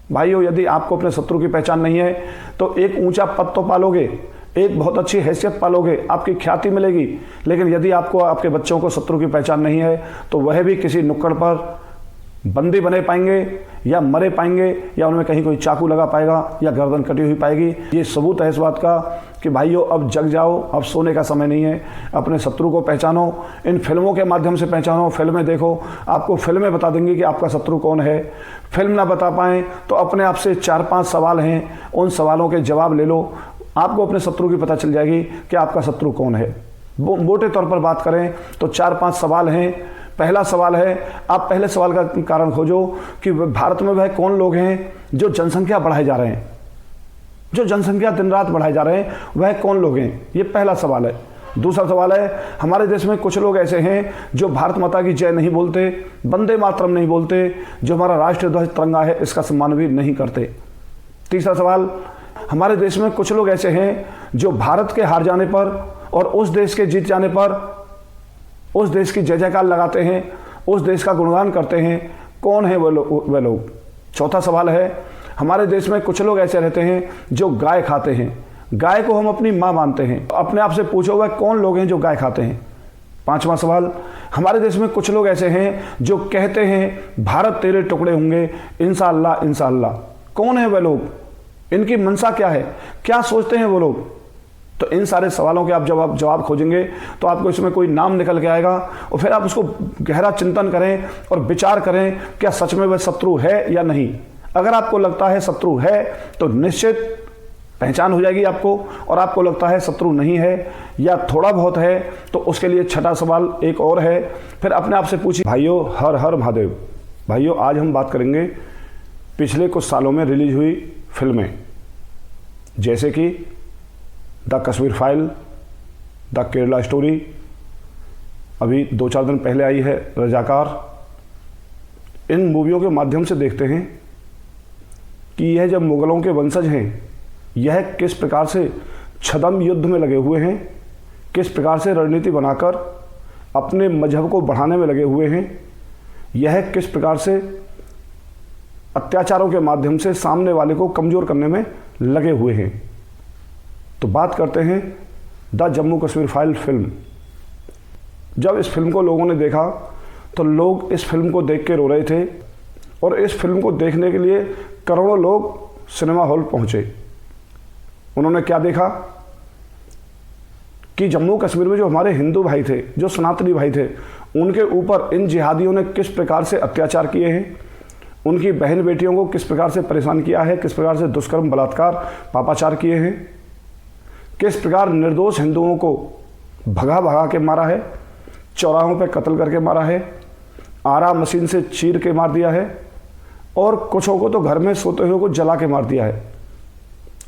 भाइयों, यदि आपको अपने शत्रु की पहचान नहीं है तो एक ऊंचा पद तो पालोगे, एक बहुत अच्छी हैसियत पालोगे, आपकी ख्याति मिलेगी, लेकिन यदि आपको आपके बच्चों को शत्रु की पहचान नहीं है तो वह भी किसी नुक्कड़ पर बंदी बने पाएंगे या मरे पाएंगे या उनमें कहीं कोई चाकू लगा पाएगा या गर्दन कटी हुई पाएगी। ये सबूत है इस बात का कि भाइयों, अब जग जाओ, अब सोने का समय नहीं है। अपने शत्रु को पहचानो, इन फिल्मों के माध्यम से पहचानो। फिल्में देखो, आपको फिल्में बता देंगी कि आपका शत्रु कौन है। फिल्म ना बता पाएँ तो अपने आप से 4-5 सवाल हैं, उन सवालों के जवाब ले लो, आपको अपने शत्रु की पता चल जाएगी कि आपका शत्रु कौन है। मोटे तौर पर बात करें तो 4-5 सवाल हैं। पहला सवाल है, आप पहले सवाल का कारण खोजो कि भारत में वह कौन लोग हैं जो जनसंख्या बढ़ाए जा रहे हैं, जो जनसंख्या दिन रात बढ़ाए जा रहे हैं, वह कौन लोग हैं। ये पहला सवाल है। दूसरा सवाल है, हमारे देश में कुछ लोग ऐसे हैं जो भारत माता की जय नहीं बोलते, वंदे मातरम नहीं बोलते, जो हमारा राष्ट्रीय ध्वज तिरंगा है इसका सम्मान भी नहीं करते। तीसरा सवाल, हमारे देश में कुछ लोग ऐसे हैं जो भारत के हार जाने पर और उस देश के जीत जाने पर उस देश की जय जयकार लगाते हैं, उस देश का गुणगान करते हैं। कौन है वह लोग। चौथा सवाल है, हमारे देश में कुछ लोग ऐसे रहते हैं जो गाय खाते हैं, गाय को हम अपनी माँ मानते हैं। अपने आप से पूछो वह कौन लोग हैं जो गाय खाते हैं। पांचवा सवाल, हमारे देश में कुछ लोग ऐसे हैं जो कहते हैं भारत तेरे टुकड़े होंगे, इंशाअल्लाह इंशाअल्लाह। कौन है वह लोग, इनकी मंशा क्या है, क्या सोचते हैं वो लोग। तो इन सारे सवालों के आप जवाब खोजेंगे तो आपको इसमें कोई नाम निकल के आएगा और फिर आप उसको गहरा चिंतन करें और विचार करें क्या सच में वह शत्रु है या नहीं। अगर आपको लगता है शत्रु है तो निश्चित पहचान हो जाएगी आपको, और आपको लगता है शत्रु नहीं है या थोड़ा बहुत है तो उसके लिए छठा सवाल एक और है। फिर अपने आप से पूछिए। भाइयों, हर हर महादेव। भाइयों, आज हम बात करेंगे पिछले कुछ सालों में रिलीज हुई फिल्में, जैसे कि the Kashmir file, the Kerala story, अभी 2-4 दिन पहले आई है रजाकार। इन मूवियों के माध्यम से देखते हैं कि यह जब मुगलों के वंशज हैं, यह किस प्रकार से छद्म युद्ध में लगे हुए हैं, किस प्रकार से रणनीति बनाकर अपने मजहब को बढ़ाने में लगे हुए हैं, यह किस प्रकार से अत्याचारों के माध्यम से सामने वाले को कमज़ोर करने में लगे हुए हैं। तो बात करते हैं the Jammu Kashmir file film. जब इस फिल्म को लोगों ने देखा तो लोग इस फिल्म को देख के रो रहे थे और इस फिल्म को देखने के लिए करोड़ों लोग सिनेमा हॉल पहुंचे। उन्होंने क्या देखा कि जम्मू कश्मीर में जो हमारे हिंदू भाई थे, जो सनातनी भाई थे, उनके ऊपर इन जिहादियों ने किस प्रकार से अत्याचार किए हैं, उनकी बहन बेटियों को किस प्रकार से परेशान किया है, किस प्रकार से दुष्कर्म बलात्कार पापाचार किए हैं, किस प्रकार निर्दोष हिंदुओं को भगा भगा के मारा है, चौराहों पे कत्ल करके मारा है, आरा मशीन से चीर के मार दिया है और कुछों को तो घर में सोते हुए को जला के मार दिया है।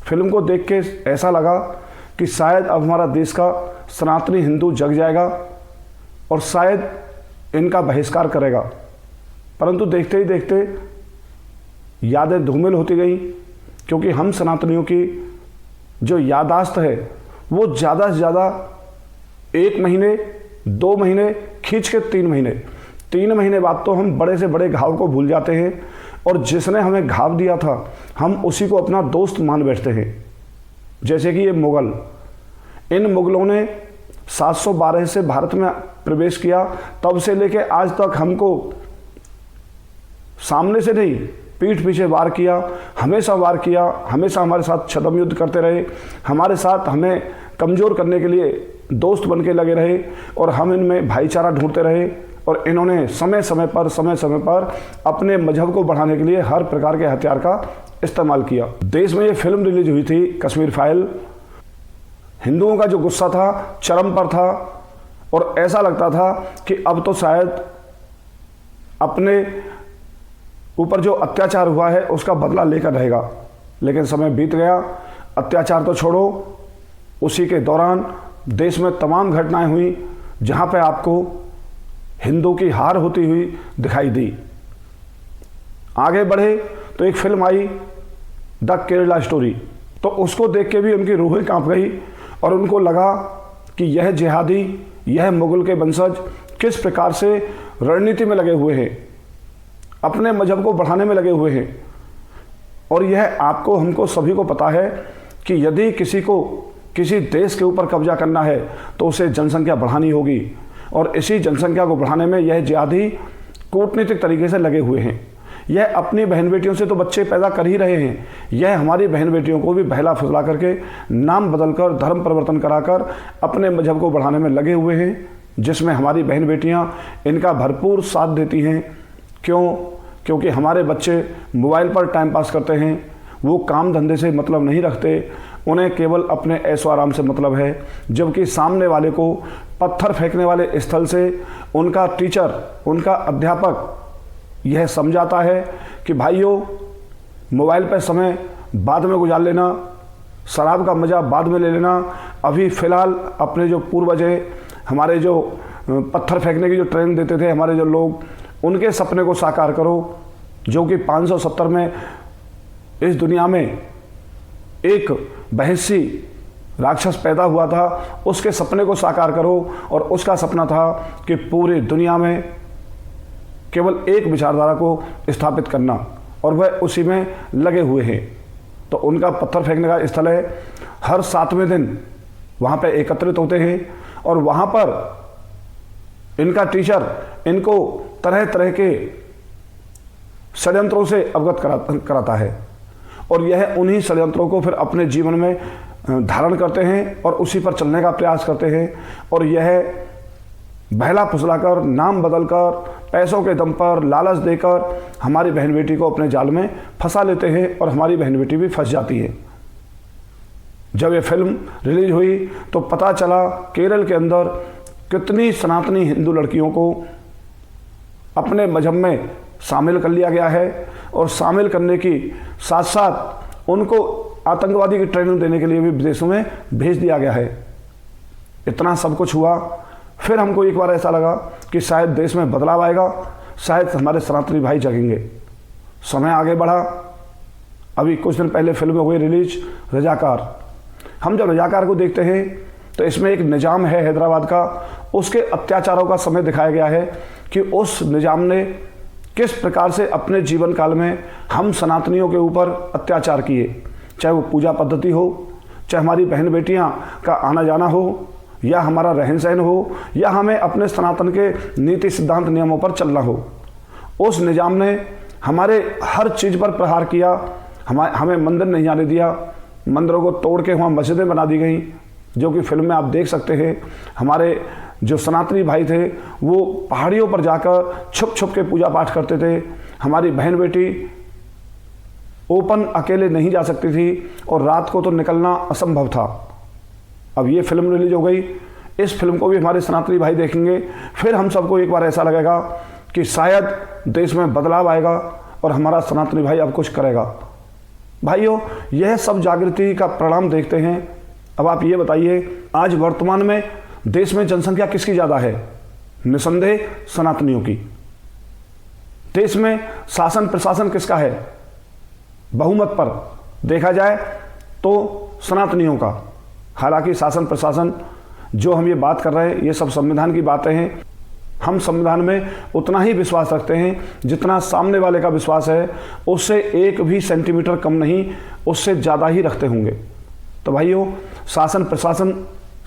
फिल्म को देख के ऐसा लगा कि शायद अब हमारा देश का सनातनी हिंदू जग जाएगा और शायद इनका बहिष्कार करेगा, परंतु देखते ही देखते यादें धूमिल होती गई, क्योंकि हम सनातनियों की जो यादाश्त है वो ज़्यादा से ज़्यादा 1 महीने 2 महीने खींच के 3 महीने बाद तो हम बड़े से बड़े घाव को भूल जाते हैं और जिसने हमें घाव दिया था हम उसी को अपना दोस्त मान बैठते हैं। जैसे कि ये मुग़ल, इन मुग़लों ने 712 से भारत में प्रवेश किया, तब से लेके आज तक हमको सामने से नहीं पीठ पीछे वार किया, हमेशा वार किया, हमेशा हमारे साथ छद्म युद्ध करते रहे, हमारे साथ हमें कमज़ोर करने के लिए दोस्त बन के लगे रहे और हम इनमें भाईचारा ढूंढते रहे और इन्होंने समय समय पर अपने मजहब को बढ़ाने के लिए हर प्रकार के हथियार का इस्तेमाल किया। देश में ये फिल्म रिलीज हुई थी कश्मीर फाइल, हिंदुओं का जो गुस्सा था चरम पर था और ऐसा लगता था कि अब तो शायद अपने ऊपर जो अत्याचार हुआ है उसका बदला लेकर रहेगा। लेकिन समय बीत गया, अत्याचार तो छोड़ो, उसी के दौरान देश में तमाम घटनाएं हुई जहां पे आपको हिंदू की हार होती हुई दिखाई दी। आगे बढ़े तो एक film I the Kerala story, तो उसको देख के भी उनकी रूहें कांप गई और उनको लगा कि यह जिहादी, यह मुगल के वंशज किस प्रकार से रणनीति में लगे हुए हैं, अपने मजहब को बढ़ाने में लगे हुए हैं। और यह आपको हमको सभी को पता है कि यदि किसी को किसी देश के ऊपर कब्जा करना है तो उसे जनसंख्या बढ़ानी होगी, और इसी जनसंख्या को बढ़ाने में यह जिहादी कूटनीतिक तरीके से लगे हुए हैं। यह अपनी बहन बेटियों से तो बच्चे पैदा कर ही रहे हैं, यह हमारी बहन बेटियों को भी बहला फुसला करके नाम बदलकर धर्म परिवर्तन कराकर अपने मजहब को बढ़ाने में लगे हुए हैं, जिसमें हमारी बहन बेटियां इनका भरपूर साथ देती हैं। क्यों? क्योंकि हमारे बच्चे मोबाइल पर टाइम पास करते हैं, वो काम धंधे से मतलब नहीं रखते, उन्हें केवल अपने ऐशो आराम से मतलब है, जबकि सामने वाले को पत्थर फेंकने वाले स्थल से उनका टीचर, उनका अध्यापक यह समझाता है कि भाइयों, मोबाइल पर समय बाद में गुजार लेना, शराब का मज़ा बाद में ले लेना, अभी फ़िलहाल अपने जो पूर्वज हैं, हमारे जो पत्थर फेंकने की जो ट्रेनिंग देते थे हमारे जो लोग, उनके सपने को साकार करो, जो कि 570 में इस दुनिया में एक बहसी राक्षस पैदा हुआ था, उसके सपने को साकार करो। और उसका सपना था कि पूरी दुनिया में केवल एक विचारधारा को स्थापित करना, और वह उसी में लगे हुए हैं। तो उनका पत्थर फेंकने का स्थल है, हर 7वें दिन वहाँ पे एकत्रित होते हैं, और वहाँ पर इनका टीचर इनको तरह तरह के षड्यंत्रों से अवगत कराता है, और यह उन्हीं षड्यंत्रों को फिर अपने जीवन में धारण करते हैं और उसी पर चलने का प्रयास करते हैं। और यह बहला फुसलाकर, नाम बदलकर, पैसों के दम पर लालच देकर हमारी बहन बेटी को अपने जाल में फंसा लेते हैं, और हमारी बहन बेटी भी फंस जाती है। जब ये फिल्म रिलीज हुई तो पता चला केरल के अंदर कितनी सनातनी हिंदू लड़कियों को अपने मजहब में शामिल कर लिया गया है, और शामिल करने की साथ साथ उनको आतंकवादी की ट्रेनिंग देने के लिए भी विदेशों में भेज दिया गया है। इतना सब कुछ हुआ, फिर हमको एक बार ऐसा लगा कि शायद देश में बदलाव आएगा, शायद हमारे सनातनी भाई जगेंगे। समय आगे बढ़ा, अभी कुछ दिन पहले फिल्म हुई रिलीज रजाकार। हम जब रजाकार को देखते हैं तो इसमें एक निज़ाम है हैदराबाद का, उसके अत्याचारों का समय दिखाया गया है कि उस निज़ाम ने किस प्रकार से अपने जीवन काल में हम सनातनियों के ऊपर अत्याचार किए, चाहे वो पूजा पद्धति हो, चाहे हमारी बहन बेटियां का आना जाना हो, या हमारा रहन सहन हो, या हमें अपने सनातन के नीति सिद्धांत नियमों पर चलना हो। उस निज़ाम ने हमारे हर चीज़ पर प्रहार किया। हमें मंदिर नहीं जाने दिया, मंदिरों को तोड़ के वहाँ मस्जिदें बना दी गई, जो कि फिल्म में आप देख सकते हैं। हमारे जो सनातनी भाई थे वो पहाड़ियों पर जाकर छुप छुप के पूजा पाठ करते थे। हमारी बहन बेटी ओपन अकेले नहीं जा सकती थी, और रात को तो निकलना असंभव था। अब ये फिल्म रिलीज हो गई, इस फिल्म को भी हमारे सनातनी भाई देखेंगे, फिर हम सबको एक बार ऐसा लगेगा कि शायद देश में बदलाव आएगा और हमारा सनातनी भाई अब कुछ करेगा। भाइयों, यह सब जागृति का परिणाम देखते हैं। अब आप ये बताइए, आज वर्तमान में देश में जनसंख्या किसकी ज़्यादा है? निसंदेह सनातनियों की। देश में शासन प्रशासन किसका है? बहुमत पर देखा जाए तो सनातनियों का। हालांकि शासन प्रशासन जो हम ये बात कर रहे हैं, ये सब संविधान की बातें हैं। हम संविधान में उतना ही विश्वास रखते हैं जितना सामने वाले का विश्वास है, उससे एक भी सेंटीमीटर कम नहीं, उससे ज़्यादा ही रखते होंगे। तो भाइयों, शासन प्रशासन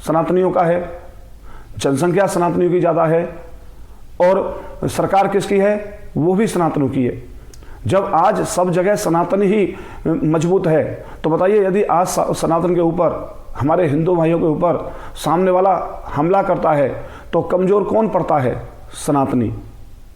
सनातनियों का है, जनसंख्या सनातनियों की ज़्यादा है, और सरकार किसकी है? वो भी सनातनों की है। जब आज सब जगह सनातन ही मजबूत है, तो बताइए, यदि आज सनातन के ऊपर, हमारे हिंदू भाइयों के ऊपर सामने वाला हमला करता है, तो कमज़ोर कौन पड़ता है? सनातनी।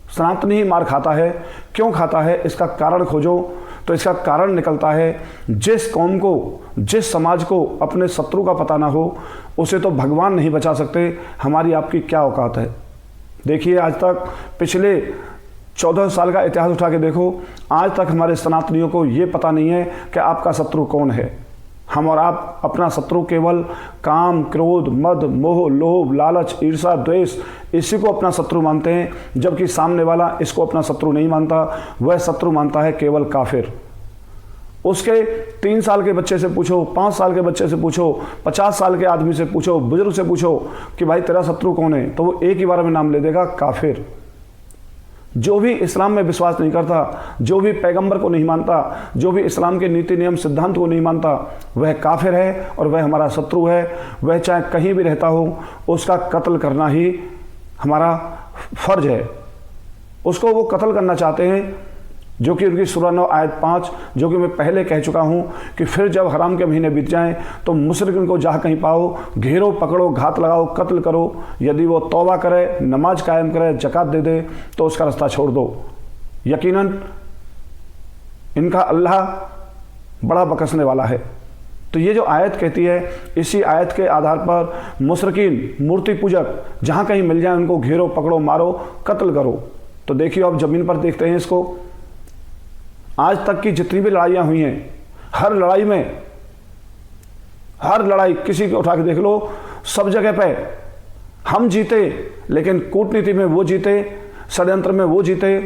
सनातनी ही मार खाता है। क्यों खाता है? इसका कारण खोजो तो इसका कारण निकलता है, जिस कौम को, जिस समाज को अपने शत्रु का पता ना हो, उसे तो भगवान नहीं बचा सकते। हमारी आपकी क्या औकात है? देखिए, आज तक पिछले 14 साल का इतिहास उठा के देखो, आज तक हमारे सनातनियों को ये पता नहीं है कि आपका शत्रु कौन है। हम और आप अपना शत्रु केवल काम, क्रोध, मद, मोह, लोभ, लालच, ईर्ष्या, द्वेष, इसी को अपना शत्रु मानते हैं, जबकि सामने वाला इसको अपना शत्रु नहीं मानता। वह शत्रु मानता है केवल काफिर। उसके 3 साल के बच्चे से पूछो, 5 साल के बच्चे से पूछो, 50 साल के आदमी से पूछो, बुजुर्ग से पूछो कि भाई तेरा शत्रु कौन है, तो वो एक ही बार में नाम ले देगा, काफिर। जो भी इस्लाम में विश्वास नहीं करता, जो भी पैगंबर को नहीं मानता, जो भी इस्लाम के नीति नियम सिद्धांत को नहीं मानता, वह काफिर है और वह हमारा शत्रु है। वह चाहे कहीं भी रहता हो, उसका कत्ल करना ही हमारा फर्ज है। उसको वो कत्ल करना चाहते हैं, जो कि उनकी सूरह 9 आयत 5, जो कि मैं पहले कह चुका हूं कि फिर जब हराम के महीने बीत जाएं तो मुशरिकिन को जहाँ कहीं पाओ, घेरो, पकड़ो, घात लगाओ, कत्ल करो। यदि वो तौबा करे, नमाज कायम करे, ज़कात दे दे, तो उसका रास्ता छोड़ दो। यकीनन इनका अल्लाह बड़ा बकसने वाला है। तो ये जो आयत कहती है, इसी आयत के आधार पर मुशरिकीन, मूर्ति पूजक जहाँ कहीं मिल जाए उनको घेरो, पकड़ो, मारो, कत्ल करो। तो देखिए अब ज़मीन पर देखते हैं इसको। आज तक की जितनी भी लड़ाइयाँ हुई हैं, हर लड़ाई किसी को उठा के देख लो, सब जगह पे हम जीते, लेकिन कूटनीति में वो जीते, षड्यंत्र में वो जीते।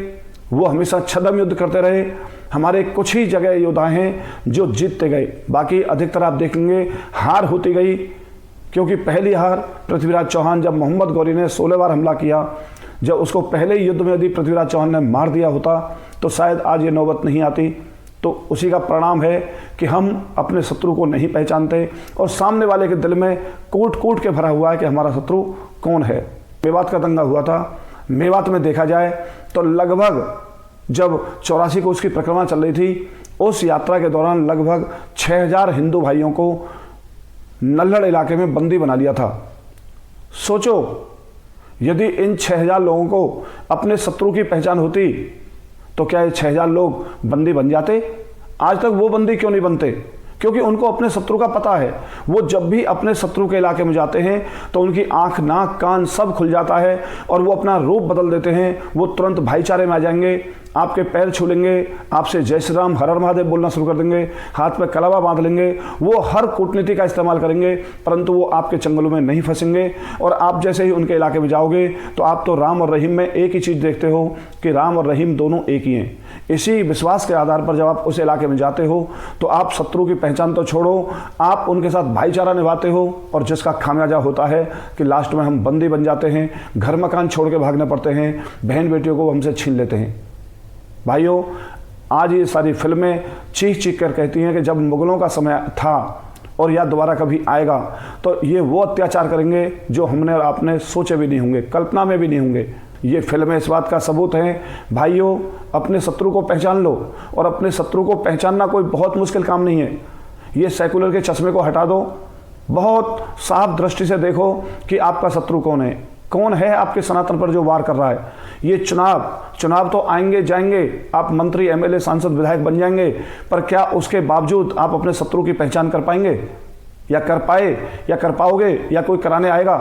वो हमेशा छद्म युद्ध करते रहे। हमारे कुछ ही जगह योद्धा हैं जो जीतते गए, बाकी अधिकतर आप देखेंगे हार होती गई। क्योंकि पहली हार पृथ्वीराज चौहान, जब मोहम्मद गौरी ने 16 बार हमला किया, जब उसको पहले ही युद्ध में यदि पृथ्वीराज चौहान ने मार दिया होता तो शायद आज ये नौबत नहीं आती। तो उसी का परिणाम है कि हम अपने शत्रु को नहीं पहचानते और सामने वाले के दिल में कूट कूट के भरा हुआ है कि हमारा शत्रु कौन है। मेवात का दंगा हुआ था। मेवात में देखा जाए तो लगभग जब 84 को उसकी परिक्रमा चल रही थी, उस यात्रा के दौरान लगभग 6000 हिंदू भाइयों को नल्हड़ इलाके में बंदी बना लिया था। सोचो, यदि इन 6000 लोगों को अपने शत्रु की पहचान होती तो क्या ये 6000 लोग बंदी बन जाते? आज तक वो बंदी क्यों नहीं बनते? क्योंकि उनको अपने शत्रु का पता है। वो जब भी अपने शत्रु के इलाके में जाते हैं तो उनकी आंख, नाक, कान सब खुल जाता है और वो अपना रूप बदल देते हैं। वो तुरंत भाईचारे में आ जाएंगे, आपके पैर छू लेंगे, आपसे जय श्री राम, हर हर महादेव बोलना शुरू कर देंगे, हाथ में कलावा बांध लेंगे। वो हर कूटनीति का इस्तेमाल करेंगे, परंतु वो आपके चंगलों में नहीं फंसेंगे। और आप जैसे ही उनके इलाके में जाओगे तो आप तो राम और रहीम में एक ही चीज़ देखते हो कि राम और रहीम दोनों एक ही हैं। इसी विश्वास के आधार पर जब आप उस इलाके में जाते हो तो आप शत्रु की पहचान तो छोड़ो, आप उनके साथ भाईचारा निभाते हो, और जिसका खामियाजा होता है कि लास्ट में हम बंदी बन जाते हैं, घर मकान छोड़ के भागने पड़ते हैं, बहन बेटियों को हमसे छीन लेते हैं। भाइयों, आज ये सारी फिल्में चीख चीख कर कहती हैं कि जब मुगलों का समय था और या दोबारा कभी आएगा तो ये वो अत्याचार करेंगे जो हमने और आपने सोचे भी नहीं होंगे, कल्पना में भी नहीं होंगे। ये फिल्में इस बात का सबूत हैं। भाइयों, अपने शत्रु को पहचान लो, और अपने शत्रु को पहचानना कोई बहुत मुश्किल काम नहीं है। ये सेकुलर के चश्मे को हटा दो, बहुत साफ दृष्टि से देखो कि आपका शत्रु कौन है, कौन है आपके सनातन पर जो वार कर रहा है। ये चुनाव तो आएंगे जाएंगे, आप मंत्री, एमएलए, सांसद, विधायक बन जाएंगे, पर क्या उसके बावजूद आप अपने शत्रु की पहचान कर पाएंगे, या कर पाए, या कर पाओगे, या कोई कराने आएगा?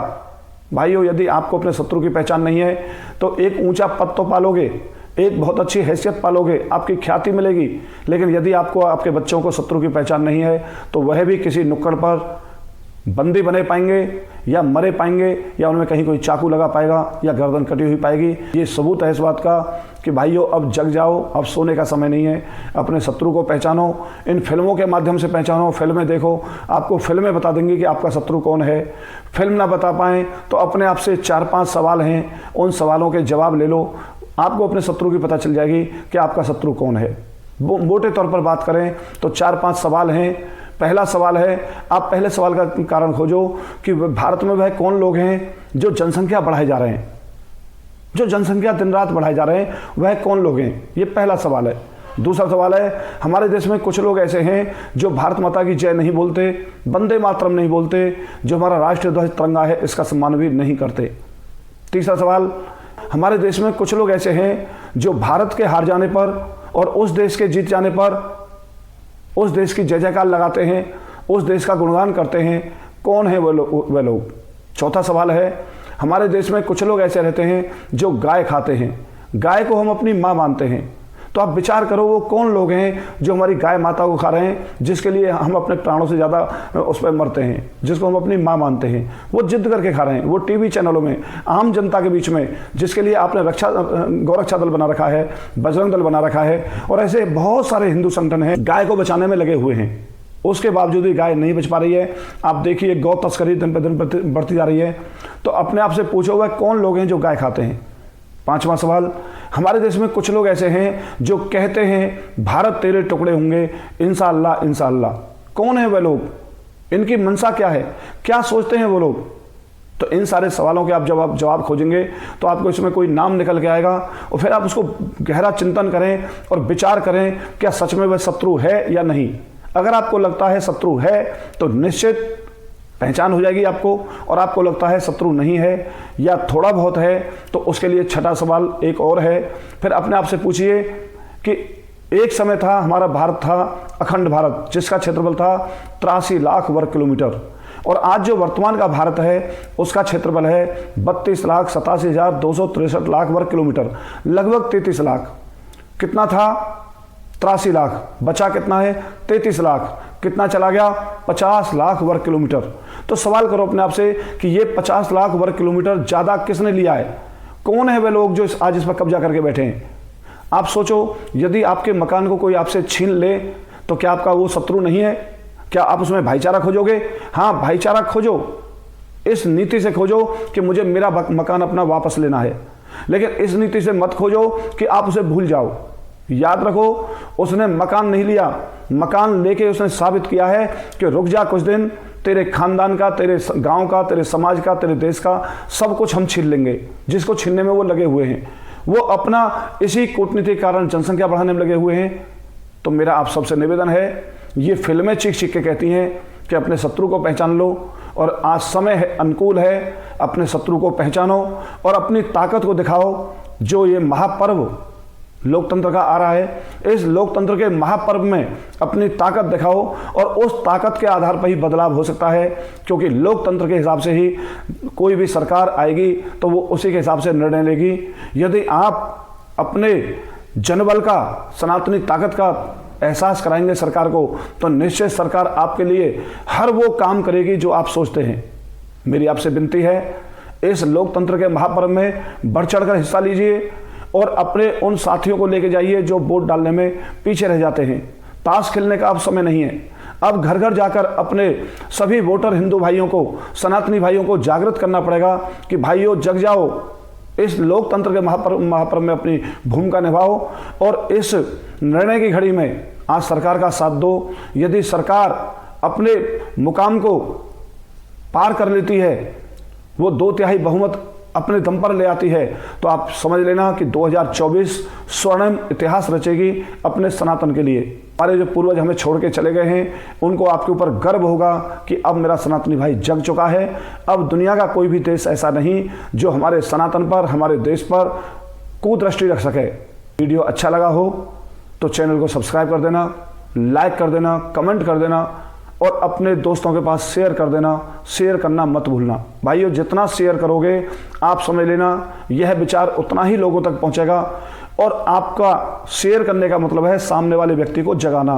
भाइयों, यदि आपको अपने शत्रु की पहचान नहीं है तो एक ऊंचा पद तो पालोगे, एक बहुत अच्छी हैसियत पालोगे, आपकी ख्याति मिलेगी, लेकिन यदि आपको आपके बच्चों को शत्रु की पहचान नहीं है तो वह भी किसी नुक्कड़ पर बंदी बने पाएंगे, या मरे पाएंगे, या उनमें कहीं कोई चाकू लगा पाएगा, या गर्दन कटी हुई पाएगी। ये सबूत है इस बात का कि भाइयों, अब जग जाओ, अब सोने का समय नहीं है। अपने शत्रु को पहचानो, इन फिल्मों के माध्यम से पहचानो। फिल्में देखो, आपको फिल्में बता देंगी कि आपका शत्रु कौन है। फिल्म ना बता पाएँ तो अपने आप से 4-5 सवाल हैं, उन सवालों के जवाब ले लो, आपको अपने शत्रु की पता चल जाएगी कि आपका शत्रु कौन है। मोटे तौर पर बात करें तो 4-5 सवाल हैं। पहला सवाल है, आप पहले सवाल का कारण खोजो कि भारत में वह कौन लोग हैं जो जनसंख्या बढ़ाए जा रहे हैं, जो जनसंख्या दिन रात बढ़ाए जा रहे हैं, वह कौन लोग हैं? ये पहला सवाल है। दूसरा सवाल है, हमारे देश में कुछ लोग ऐसे हैं जो भारत माता की जय नहीं बोलते, वंदे मातरम नहीं बोलते, जो हमारा राष्ट्रीय ध्वज तिरंगा है इसका सम्मान भी नहीं करते। तीसरा सवाल, हमारे देश में कुछ लोग ऐसे हैं जो भारत के हार जाने पर और उस देश के जीत जाने पर उस देश की जय जयकार लगाते हैं, उस देश का गुणगान करते हैं। कौन है वह लोग? चौथा सवाल है, हमारे देश में कुछ लोग ऐसे रहते हैं जो गाय खाते हैं, गाय को हम अपनी माँ मानते हैं। तो आप विचार करो वो कौन लोग हैं जो हमारी गाय माता को खा रहे हैं, जिसके लिए हम अपने प्राणों से ज़्यादा उस पर मरते हैं, जिसको हम अपनी माँ मानते हैं। वो जिद करके खा रहे हैं, वो टीवी चैनलों में आम जनता के बीच में, जिसके लिए आपने गौरक्षा दल बना रखा है, बजरंग दल बना रखा है, और ऐसे बहुत सारे हिंदू संगठन हैं गाय को बचाने में लगे हुए हैं। उसके बावजूद भी गाय नहीं बच पा रही है। आप देखिए गौ तस्करी दिन पर दिन बढ़ती जा रही है। तो अपने आप से पूछो वह कौन लोग हैं जो गाय खाते हैं। पांचवा सवाल, हमारे देश में कुछ लोग ऐसे हैं जो कहते हैं भारत तेरे टुकड़े होंगे, इंशाअल्लाह इंशाअल्लाह। कौन है वे लोग? इनकी मंशा क्या है? क्या सोचते हैं वो लोग? तो इन सारे सवालों के आप जवाब खोजेंगे तो आपको इसमें कोई नाम निकल के आएगा और फिर आप उसको गहरा चिंतन करें और विचार करें क्या सच में वह शत्रु है या नहीं। अगर आपको लगता है शत्रु है तो निश्चित पहचान हो जाएगी आपको, और आपको लगता है शत्रु नहीं है या थोड़ा बहुत है तो उसके लिए छठा सवाल एक और है। फिर अपने आप से पूछिए कि एक समय था, हमारा भारत था अखंड भारत, जिसका क्षेत्रफल था 83 लाख वर्ग किलोमीटर, और आज जो वर्तमान का भारत है उसका क्षेत्रफल है 32,87,263 लाख वर्ग किलोमीटर, लगभग 33 लाख। कितना था? 83 लाख। बचा कितना है? 33 लाख। कितना चला गया? 50 लाख वर्ग किलोमीटर। तो सवाल करो अपने आप से कि ये 50 लाख वर्ग किलोमीटर ज़्यादा किसने लिया है? कौन है वे लोग जो आज इस पर कब्जा करके बैठे हैं? आप सोचो, यदि आपके मकान को कोई आपसे छीन ले तो क्या आपका वो शत्रु नहीं है? क्या आप उसमें भाईचारा खोजोगे? हाँ, भाईचारा खोजो, इस नीति से खोजो कि मुझे मेरा मकान अपना वापस लेना है, लेकिन इस नीति से मत खोजो कि आप उसे भूल जाओ। याद रखो, उसने मकान नहीं लिया, मकान लेके उसने साबित किया है कि रुक जा कुछ दिन, तेरे खानदान का, तेरे गांव का, तेरे समाज का, तेरे देश का सब कुछ हम छीन लेंगे। जिसको छीनने में वो लगे हुए हैं, वो अपना इसी कूटनीति के कारण जनसंख्या बढ़ाने में लगे हुए हैं। तो मेरा आप सबसे निवेदन है, ये फिल्में चीख चीख के कहती हैं कि अपने शत्रु को पहचान लो, और आज समय है, अनुकूल है, अपने शत्रु को पहचानो और अपनी ताकत को दिखाओ। जो ये महापर्व लोकतंत्र का आ रहा है, इस लोकतंत्र के महापर्व में अपनी ताकत दिखाओ, और उस ताकत के आधार पर ही बदलाव हो सकता है, क्योंकि लोकतंत्र के हिसाब से ही कोई भी सरकार आएगी तो वो उसी के हिसाब से निर्णय लेगी। यदि आप अपने जनबल का, सनातनी ताकत का एहसास कराएंगे सरकार को, तो निश्चित सरकार आपके लिए हर वो काम करेगी जो आप सोचते हैं। मेरी आपसे विनती है, इस लोकतंत्र के महापर्व में बढ़ चढ़कर हिस्सा लीजिए और अपने उन साथियों को लेके जाइए जो वोट डालने में पीछे रह जाते हैं। ताश खेलने का अब समय नहीं है। अब घर घर जाकर अपने सभी वोटर हिंदू भाइयों को, सनातनी भाइयों को जागृत करना पड़ेगा कि भाइयों जग जाओ, इस लोकतंत्र के महापर्व में अपनी भूमिका निभाओ और इस निर्णय की घड़ी में आज सरकार का साथ दो। यदि सरकार अपने मुकाम को पार कर लेती है, वो 2/3 बहुमत अपने दम पर ले आती है, तो आप समझ लेना कि 2024 स्वर्णिम इतिहास रचेगी अपने सनातन के लिए। हमारे जो पूर्वज हमें छोड़ के चले गए हैं, उनको आपके ऊपर गर्व होगा कि अब मेरा सनातनी भाई जग चुका है। अब दुनिया का कोई भी देश ऐसा नहीं जो हमारे सनातन पर, हमारे देश पर कुदृष्टि रख सके। वीडियो अच्छा लगा हो तो चैनल को सब्सक्राइब कर देना, लाइक कर देना, कमेंट कर देना और अपने दोस्तों के पास शेयर कर देना। शेयर करना मत भूलना भाइयों, जितना शेयर करोगे आप समझ लेना यह विचार उतना ही लोगों तक पहुंचेगा, और आपका शेयर करने का मतलब है सामने वाले व्यक्ति को जगाना।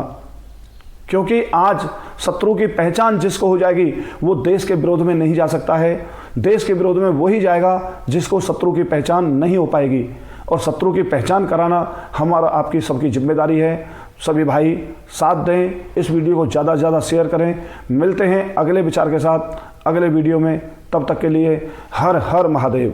क्योंकि आज शत्रु की पहचान जिसको हो जाएगी वो देश के विरोध में नहीं जा सकता है। देश के विरोध में वही जाएगा जिसको शत्रु की पहचान नहीं हो पाएगी, और शत्रु की पहचान कराना हमारा, आपकी सबकी जिम्मेदारी है। सभी भाई साथ दें, इस वीडियो को ज़्यादा से ज़्यादा शेयर करें। मिलते हैं अगले विचार के साथ अगले वीडियो में, तब तक के लिए हर हर महादेव।